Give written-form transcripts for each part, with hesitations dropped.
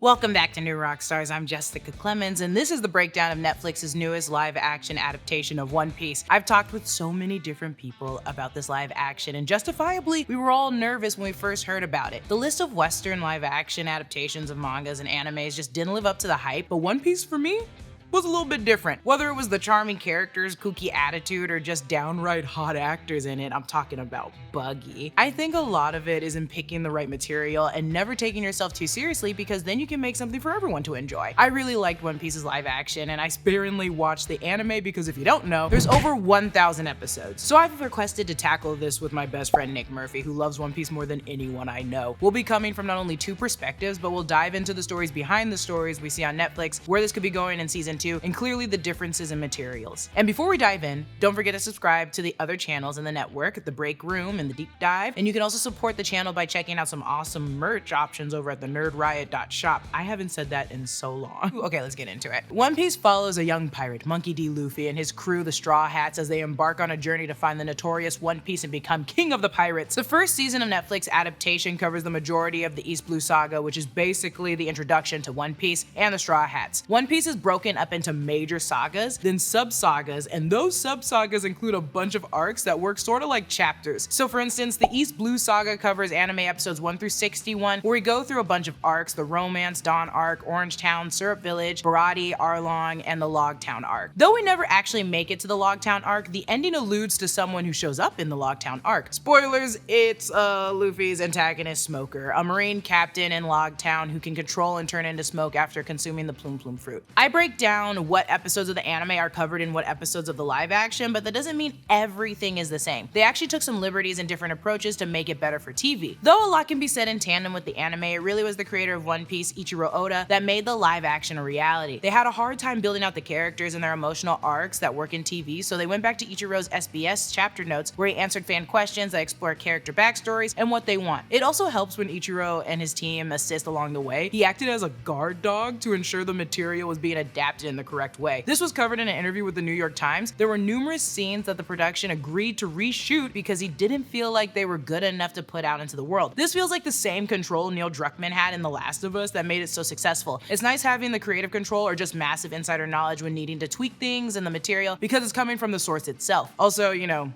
Welcome back to New Rockstars. I'm Jessica Clemons, and this is the breakdown of Netflix's newest live-action adaptation of One Piece. I've talked with so many different people about this live action, and justifiably, we were all nervous when we first heard about it. The list of Western live-action adaptations of mangas and animes just didn't live up to the hype, but One Piece, for me, was a little bit different. Whether it was the charming characters, kooky attitude, or just downright hot actors in it, I'm talking about Buggy. I think a lot of it is in picking the right material and never taking yourself too seriously, because then you can make something for everyone to enjoy. I really liked One Piece's live action, and I sparingly watched the anime because if you don't know, there's over 1,000 episodes. So I've requested to tackle this with my best friend Nick Murphy, who loves One Piece more than anyone I know. We'll be coming from not only two perspectives, but we'll dive into the stories behind the stories we see on Netflix, where this could be going in season 2, and clearly the differences in materials. And before we dive in, don't forget to subscribe to the other channels in the network, The Break Room and The Deep Dive, and you can also support the channel by checking out some awesome merch options over at the nerdriot.shop. I haven't said that in so long. Okay, let's get into it. One Piece follows a young pirate, Monkey D. Luffy, and his crew, the Straw Hats, as they embark on a journey to find the notorious One Piece and become king of the pirates. The first season of Netflix adaptation covers the majority of the East Blue Saga, which is basically the introduction to One Piece and the Straw Hats. One Piece is broken up into major sagas, then sub-sagas, and those sub-sagas include a bunch of arcs that work sort of like chapters. So for instance, the East Blue Saga covers anime episodes 1 through 61, where we go through a bunch of arcs: the Romance Dawn arc, Orange Town, Syrup Village, Barati, Arlong, and the Log Town arc. Though we never actually make it to the Log Town arc, the ending alludes to someone who shows up in the Log Town arc. Spoilers, it's Luffy's antagonist Smoker, a marine captain in Log Town who can control and turn into smoke after consuming the Plume Plume fruit. I break down what episodes of the anime are covered in what episodes of the live action, but that doesn't mean everything is the same. They actually took some liberties and different approaches to make it better for TV. Though a lot can be said in tandem with the anime, it really was the creator of One Piece, Ichiro Oda, that made the live action a reality. They had a hard time building out the characters and their emotional arcs that work in TV, so they went back to Ichiro's SBS chapter notes, where he answered fan questions that explore character backstories and what they want. It also helps when Ichiro and his team assist along the way. He acted as a guard dog to ensure the material was being adapted in the correct way. This was covered in an interview with the New York Times. There were numerous scenes that the production agreed to reshoot because he didn't feel like they were good enough to put out into the world. This feels like the same control Neil Druckmann had in The Last of Us that made it so successful. It's nice having the creative control or just massive insider knowledge when needing to tweak things in the material because it's coming from the source itself. Also, you know,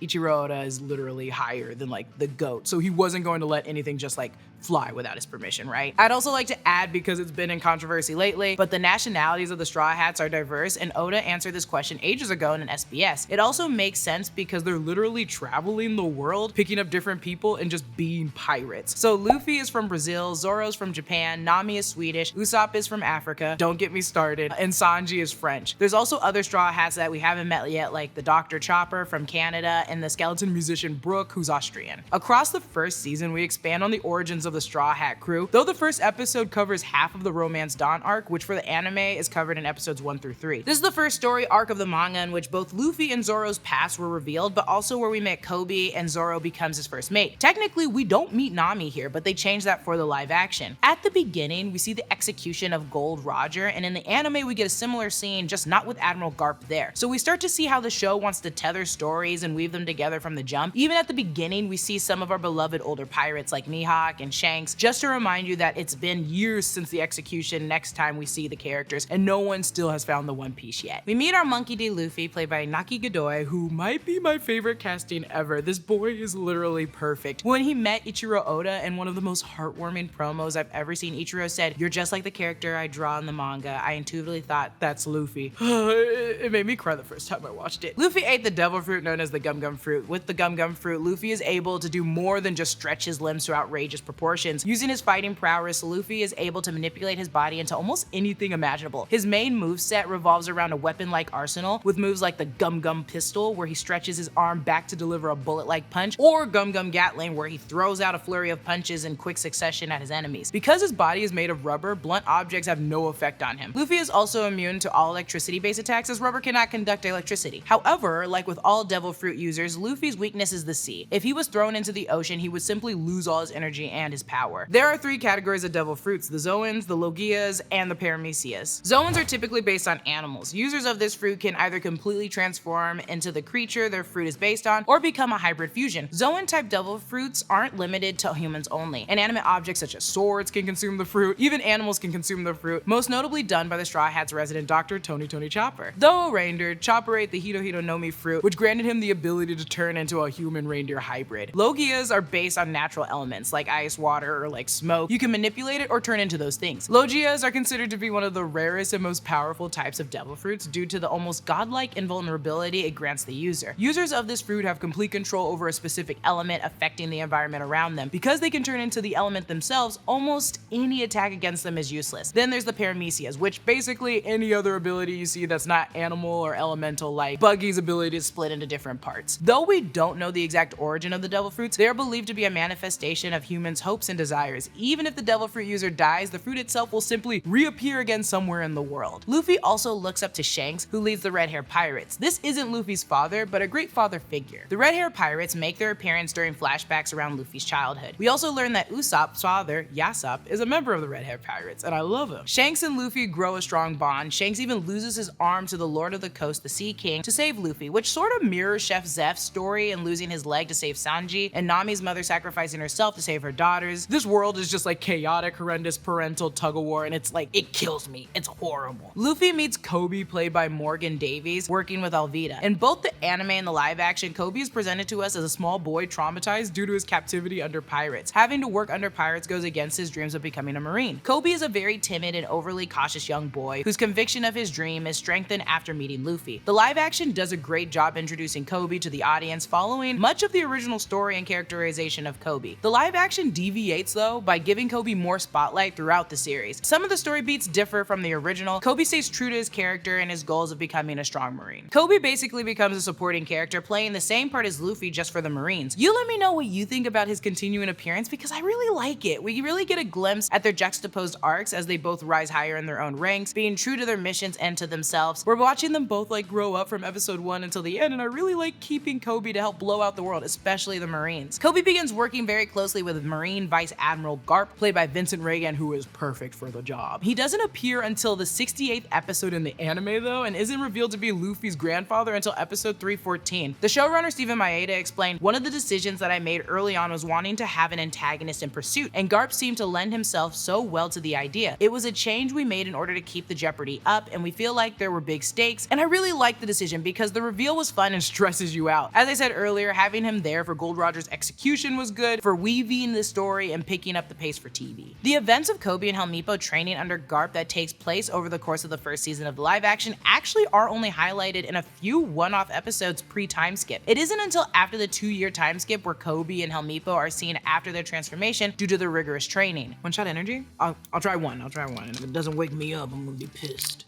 Ichiro Oda is literally higher than like the GOAT, so he wasn't going to let anything just like fly without his permission, right? I'd also like to add, because it's been in controversy lately, but the nationalities of the Straw Hats are diverse, and Oda answered this question ages ago in an SBS. It also makes sense because they're literally traveling the world, picking up different people and just being pirates. So Luffy is from Brazil, Zoro's from Japan, Nami is Swedish, Usopp is from Africa, don't get me started, and Sanji is French. There's also other Straw Hats that we haven't met yet, like the Dr. Chopper from Canada and the skeleton musician Brooke, who's Austrian. Across the first season, we expand on the origins of the Straw Hat crew, though the first episode covers half of the Romance Dawn arc, which for the anime is covered in episodes 1 through 3. This is the first story arc of the manga in which both Luffy and Zoro's pasts were revealed, but also where we met Kobe and Zoro becomes his first mate. Technically, we don't meet Nami here, but they changed that for the live action. At the beginning, we see the execution of Gold Roger, and in the anime, we get a similar scene, just not with Admiral Garp there. So we start to see how the show wants to tether stories and weave them together from the jump. Even at the beginning, we see some of our beloved older pirates like Mihawk and Shanks, just to remind you that it's been years since the execution next time we see the characters, and no one still has found the One Piece yet. We meet our Monkey D. Luffy, played by Naki Godoy, who might be my favorite casting ever. This boy is literally perfect. When he met Ichiro Oda in one of the most heartwarming promos I've ever seen, Ichiro said, "You're just like the character I draw in the manga. I intuitively thought, that's Luffy." It made me cry the first time I watched it. Luffy ate the devil fruit known as the Gum Gum fruit. With the Gum Gum fruit, Luffy is able to do more than just stretch his limbs to outrageous proportions. Using his fighting prowess, Luffy is able to manipulate his body into almost anything imaginable. His main moveset revolves around a weapon-like arsenal, with moves like the Gum Gum pistol, where he stretches his arm back to deliver a bullet-like punch, or Gum Gum Gatling, where he throws out a flurry of punches in quick succession at his enemies. Because his body is made of rubber, blunt objects have no effect on him. Luffy is also immune to all electricity-based attacks, as rubber cannot conduct electricity. However, like with all devil fruit users, Luffy's weakness is the sea. If he was thrown into the ocean, he would simply lose all his energy and his his power. There are 3 categories of devil fruits: the Zoans, the Logias, and the Paramecias. Zoans are typically based on animals. Users of this fruit can either completely transform into the creature their fruit is based on, or become a hybrid fusion. Zoan-type devil fruits aren't limited to humans only. Inanimate objects such as swords can consume the fruit, even animals can consume the fruit, most notably done by the Straw Hat's resident doctor, Tony Chopper. Though reindeer, Chopper ate the Hito Hito Nomi fruit, which granted him the ability to turn into a human-reindeer hybrid. Logias are based on natural elements like ice, water, or like smoke. You can manipulate it or turn into those things. Logias are considered to be one of the rarest and most powerful types of devil fruits due to the almost godlike invulnerability it grants the user. Users of this fruit have complete control over a specific element affecting the environment around them. Because they can turn into the element themselves, almost any attack against them is useless. Then there's the Paramecias, which basically any other ability you see that's not animal or elemental, like Buggy's ability to split into different parts. Though we don't know the exact origin of the devil fruits, they are believed to be a manifestation of humans' hopes and desires. Even if the devil fruit user dies, the fruit itself will simply reappear again somewhere in the world. Luffy also looks up to Shanks, who leads the Red Hair Pirates. This isn't Luffy's father, but a great father figure. The Red Hair Pirates make their appearance during flashbacks around Luffy's childhood. We also learn that Usopp's father, Yasopp, is a member of the Red Hair Pirates, and I love him. Shanks and Luffy grow a strong bond. Shanks even loses his arm to the Lord of the Coast, the Sea King, to save Luffy, which sort of mirrors Chef Zeph's story in losing his leg to save Sanji, and Nami's mother sacrificing herself to save her daughters. This world is just like chaotic, horrendous parental tug-of-war, and it's like, it kills me. It's horrible. Luffy meets Kobe, played by Morgan Davies, working with Alvida. In both the anime and the live action, Kobe is presented to us as a small boy traumatized due to his captivity under pirates. Having to work under pirates goes against his dreams of becoming a Marine. Kobe is a very timid and overly cautious young boy whose conviction of his dream is strengthened after meeting Luffy. The live action does a great job introducing Kobe to the audience, following much of the original story and characterization of Kobe. The live action deviates though by giving Kobe more spotlight throughout the series. Some of the story beats differ from the original. Kobe stays true to his character and his goals of becoming a strong Marine. Kobe basically becomes a supporting character, playing the same part as Luffy just for the Marines. You let me know what you think about his continuing appearance, because I really like it. We really get a glimpse at their juxtaposed arcs as they both rise higher in their own ranks, being true to their missions and to themselves. We're watching them both like grow up from episode 1 until the end, and I really like keeping Kobe to help blow out the world, especially the Marines. Kobe begins working very closely with Marine Vice Admiral Garp, played by Vincent Reagan, who is perfect for the job. He doesn't appear until the 68th episode in the anime though, and isn't revealed to be Luffy's grandfather until episode 314. The showrunner Stephen Maeda explained, "One of the decisions that I made early on was wanting to have an antagonist in pursuit, and Garp seemed to lend himself so well to the idea. It was a change we made in order to keep the jeopardy up, and we feel like there were big stakes, and I really liked the decision because the reveal was fun and stresses you out. As I said earlier, having him there for Gold Roger's execution was good for weaving the story and picking up the pace for TV. The events of Kobe and Helmeppo training under Garp that takes place over the course of the first season of the live action actually are only highlighted in a few one-off episodes pre-time skip. It isn't until after the 2-year time skip where Kobe and Helmeppo are seen after their transformation due to their rigorous training." One-shot energy? I'll try one. And if it doesn't wake me up, I'm gonna be pissed.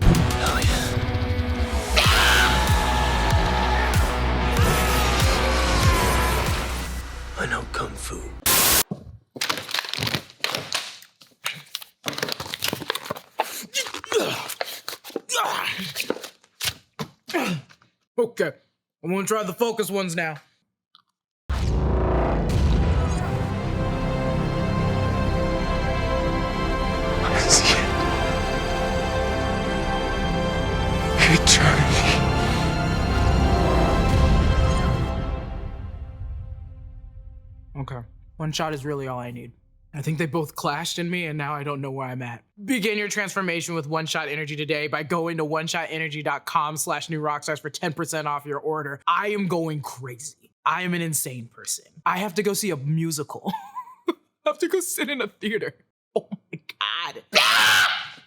Oh yeah. I know Kung Fu. Okay, I'm gonna try the focus ones now. Okay, one shot is really all I need. I think they both clashed in me, and now I don't know where I'm at. Begin your transformation with one-shot energy today by going to oneshotenergy.com/new rockstars for 10% off your order. I am going crazy. I am an insane person. I have to go see a musical. I have to go sit in a theater. Oh my God.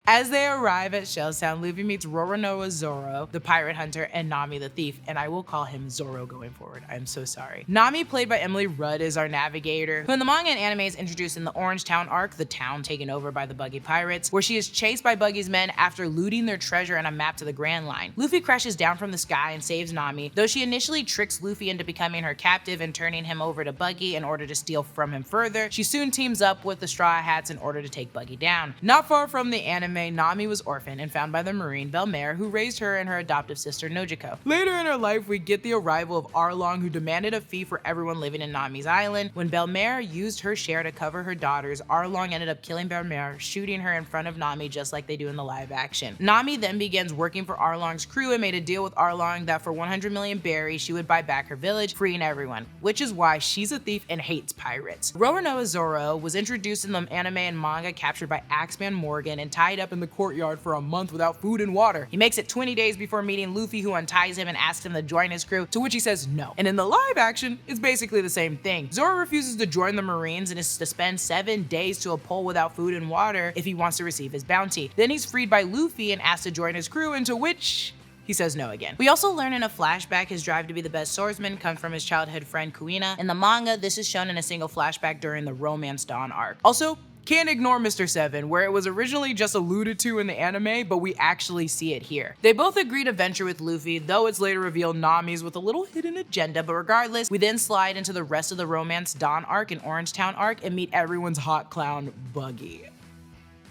As they arrive at Shelltown, Luffy meets Roronoa Zoro, the pirate hunter, and Nami the thief, and I will call him Zoro going forward. I'm so sorry. Nami, played by Emily Rudd, is our navigator, who in the manga and anime is introduced in the Orange Town arc, the town taken over by the Buggy Pirates, where she is chased by Buggy's men after looting their treasure and a map to the Grand Line. Luffy crashes down from the sky and saves Nami, though she initially tricks Luffy into becoming her captive and turning him over to Buggy in order to steal from him further. She soon teams up with the Straw Hats in order to take Buggy down. Not far from the anime anime, Nami was orphaned and found by the Marine Velmare, who raised her and her adoptive sister Nojiko. Later in her life, we get the arrival of Arlong, who demanded a fee for everyone living in Nami's island. When Velmare used her share to cover her daughters, Arlong ended up killing Velmare, shooting her in front of Nami just like they do in the live action. Nami then begins working for Arlong's crew and made a deal with Arlong that for 100 million berries, she would buy back her village, freeing everyone, which is why she's a thief and hates pirates. Roronoa Zoro was introduced in the anime and manga, captured by Axeman Morgan and tied up in the courtyard for a month without food and water. He makes it 20 days before meeting Luffy, who unties him and asks him to join his crew, to which he says no. And in the live action, it's basically the same thing. Zoro refuses to join the Marines and is to spend 7 days to a pole without food and water if he wants to receive his bounty. Then he's freed by Luffy and asked to join his crew, into which he says no again. We also learn in a flashback his drive to be the best swordsman comes from his childhood friend Kuina. In the manga, this is shown in a single flashback during the Romance Dawn arc. Also, can't ignore Mr. 7, where it was originally just alluded to in the anime, but we actually see it here. They both agree to venture with Luffy, though it's later revealed Nami's with a little hidden agenda, but regardless, we then slide into the rest of the Romance Dawn arc and Orange Town arc and meet everyone's hot clown, Buggy.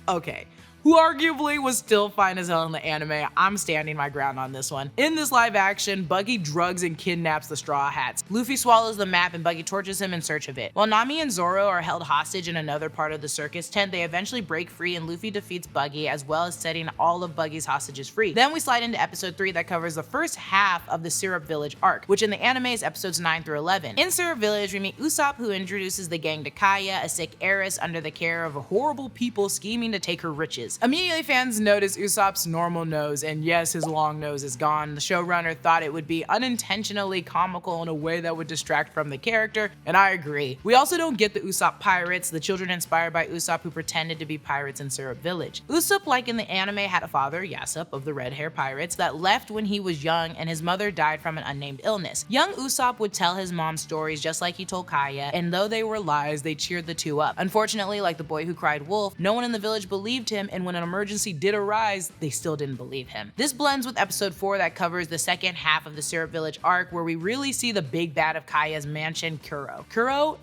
Okay, who arguably was still fine as hell in the anime. I'm standing my ground on this one. In this live action, Buggy drugs and kidnaps the Straw Hats. Luffy swallows the map and Buggy tortures him in search of it. While Nami and Zoro are held hostage in another part of the circus tent, they eventually break free and Luffy defeats Buggy, as well as setting all of Buggy's hostages free. Then we slide into episode 3 that covers the first half of the Syrup Village arc, which in the anime is episodes 9 through 11. In Syrup Village, we meet Usopp, who introduces the gang to Kaya, a sick heiress under the care of horrible people scheming to take her riches. Immediately, fans notice Usopp's normal nose, and yes, his long nose is gone. The showrunner thought it would be unintentionally comical in a way that would distract from the character, and I agree. We also don't get the Usopp pirates, the children inspired by Usopp who pretended to be pirates in Syrup Village. Usopp, like in the anime, had a father, Yasopp, of the Red Hair Pirates, that left when he was young, and his mother died from an unnamed illness. Young Usopp would tell his mom stories just like he told Kaya, and though they were lies, they cheered the two up. Unfortunately, like the boy who cried wolf, no one in the village believed him, and when an emergency did arise, they still didn't believe him. This blends with episode 4 that covers the second half of the Syrup Village arc, where we really see the big bad of Kaya's mansion, Kuro. Kuro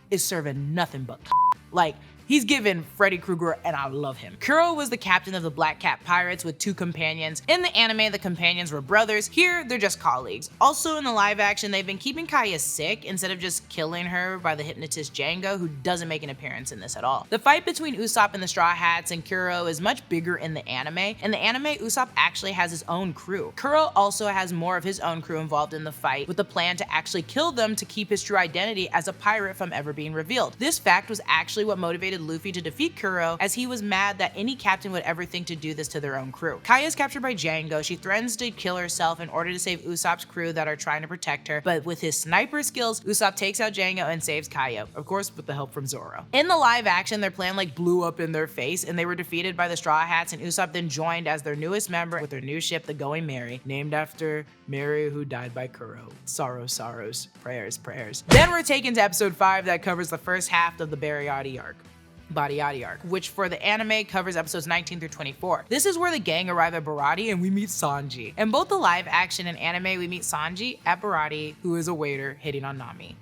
is serving nothing but like, he's given Freddy Krueger, and I love him. Kuro was the captain of the Black Cat Pirates with 2 companions. In the anime, the companions were brothers. Here, they're just colleagues. Also in the live action, they've been keeping Kaya sick instead of just killing her by the hypnotist Django, who doesn't make an appearance in this at all. The fight between Usopp and the Straw Hats and Kuro is much bigger in the anime. In the anime, Usopp actually has his own crew. Kuro also has more of his own crew involved in the fight, with the plan to actually kill them to keep his true identity as a pirate from ever being revealed. This fact was actually what motivated Luffy to defeat Kuro, as he was mad that any captain would ever think to do this to their own crew. Kaya is captured by Django. She threatens to kill herself in order to save Usopp's crew that are trying to protect her, but with his sniper skills, Usopp takes out Django and saves Kaya, of course with the help from Zoro. In the live action, their plan blew up in their face, and they were defeated by the Straw Hats, and Usopp then joined as their newest member with their new ship, the Going Merry, named after Mary who died by Kuro. Sorrows, sorrows, prayers, prayers. Then we're taken to episode 5 that covers the first half of the Barrick arc. Bariati arc, which for the anime covers episodes 19 through 24. This is where the gang arrive at Barati and we meet Sanji. In both the live action and anime, we meet Sanji at Barati, who is a waiter hitting on Nami.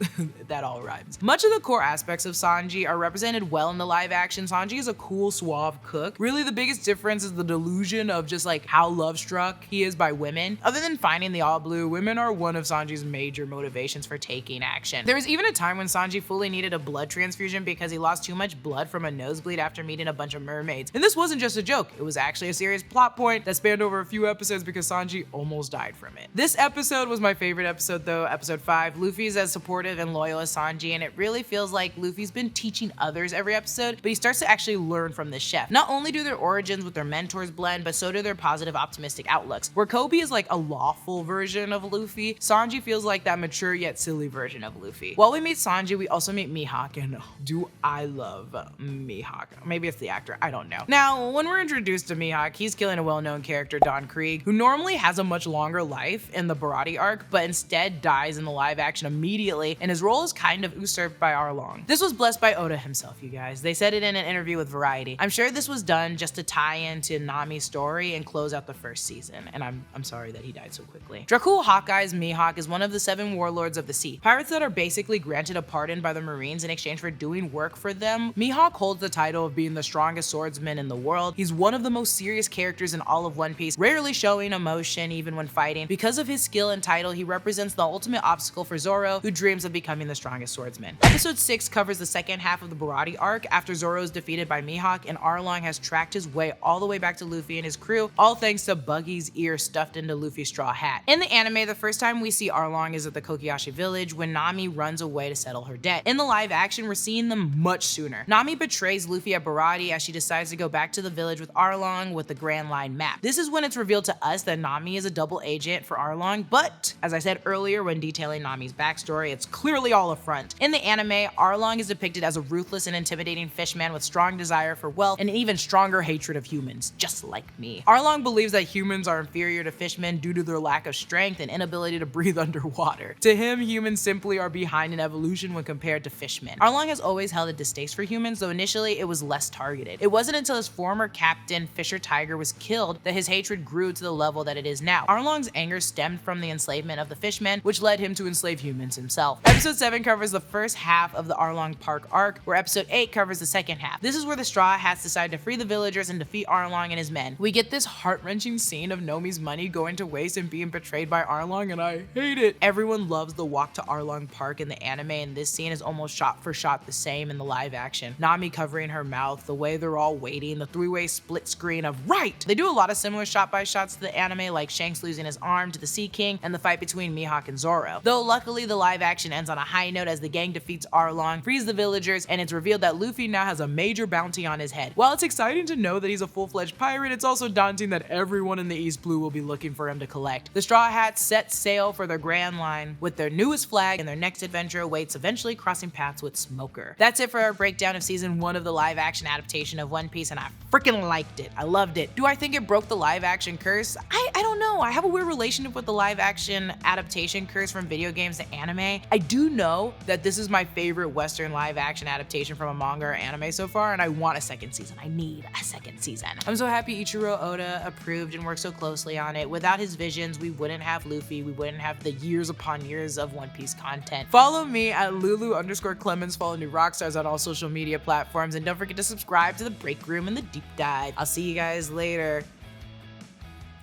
That all rhymes. Much of the core aspects of Sanji are represented well in the live action. Sanji is a cool, suave cook. Really, the biggest difference is the delusion of just how love-struck he is by women. Other than finding the all blue, women are one of Sanji's major motivations for taking action. There was even a time when Sanji fully needed a blood transfusion because he lost too much blood from a nosebleed after meeting a bunch of mermaids. And this wasn't just a joke, it was actually a serious plot point that spanned over a few episodes because Sanji almost died from it. This episode was my favorite episode though, episode 5. Luffy's as supportive and loyal as Sanji, and it really feels like Luffy's been teaching others every episode, but he starts to actually learn from this chef. Not only do their origins with their mentors blend, but so do their positive, optimistic outlooks. Where Kobe is a lawful version of Luffy, Sanji feels like that mature yet silly version of Luffy. While we meet Sanji, we also meet Mihawk, and do I love Mihawk. Maybe it's the actor, I don't know. Now, when we're introduced to Mihawk, he's killing a well-known character, Don Krieg, who normally has a much longer life in the Barati arc, but instead dies in the live action immediately, and his role is kind of usurped by Arlong. This was blessed by Oda himself, you guys. They said it in an interview with Variety. I'm sure this was done just to tie into Nami's story and close out the first season, and I'm sorry that he died so quickly. Dracul Hawkeye's Mihawk is one of the 7 warlords of the sea, pirates that are basically granted a pardon by the Marines in exchange for doing work for them. Mihawk Mihawk holds the title of being the strongest swordsman in the world. He's one of the most serious characters in all of One Piece, rarely showing emotion even when fighting. Because of his skill and title, he represents the ultimate obstacle for Zoro, who dreams of becoming the strongest swordsman. Episode 6 covers the second half of the Barati arc after Zoro is defeated by Mihawk and Arlong has tracked his way all the way back to Luffy and his crew, all thanks to Buggy's ear stuffed into Luffy's straw hat. In the anime, the first time we see Arlong is at the Kokiyashi village when Nami runs away to settle her debt. In the live action, we're seeing them much sooner. Nami betrays Luffy at Barati as she decides to go back to the village with Arlong with the Grand Line map. This is when it's revealed to us that Nami is a double agent for Arlong, but as I said earlier when detailing Nami's backstory, it's clearly all a front. In the anime, Arlong is depicted as a ruthless and intimidating fishman with strong desire for wealth and an even stronger hatred of humans, just like me. Arlong believes that humans are inferior to fishmen due to their lack of strength and inability to breathe underwater. To him, humans simply are behind in evolution when compared to fishmen. Arlong has always held a distaste for humans, though initially it was less targeted. It wasn't until his former captain, Fisher Tiger, was killed that his hatred grew to the level that it is now. Arlong's anger stemmed from the enslavement of the fishmen, which led him to enslave humans himself. Episode 7 covers the first half of the Arlong Park arc, where episode 8 covers the second half. This is where the Straw Hats decide to free the villagers and defeat Arlong and his men. We get this heart-wrenching scene of Nomi's money going to waste and being betrayed by Arlong, and I hate it. Everyone loves the walk to Arlong Park in the anime, and this scene is almost shot for shot the same in the live action. Nami covering her mouth, the way they're all waiting, the three-way split screen of right! They do a lot of similar shot-by-shots to the anime, like Shanks losing his arm to the Sea King and the fight between Mihawk and Zoro. Though luckily the live action ends on a high note as the gang defeats Arlong, frees the villagers, and it's revealed that Luffy now has a major bounty on his head. While it's exciting to know that he's a full-fledged pirate, it's also daunting that everyone in the East Blue will be looking for him to collect. The Straw Hats set sail for their Grand Line with their newest flag, and their next adventure awaits, eventually crossing paths with Smoker. That's it for our breakdown of season 1 of the live action adaptation of One Piece, and I freaking liked it. I loved it. Do I think it broke the live action curse? I don't know. I have a weird relationship with the live action adaptation curse from video games to anime. I do know that this is my favorite Western live action adaptation from a manga or anime so far, and I want a second season. I need a second season. I'm so happy Ichiro Oda approved and worked so closely on it. Without his visions, we wouldn't have Luffy. We wouldn't have the years upon years of One Piece content. Follow me at Lulu_Clemons. Follow me Rockstars on all social media platforms, and don't forget to subscribe to the break room and the deep dive. I'll see you guys later.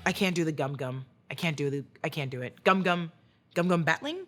I can't do the gum. I can't do it. Gum battling?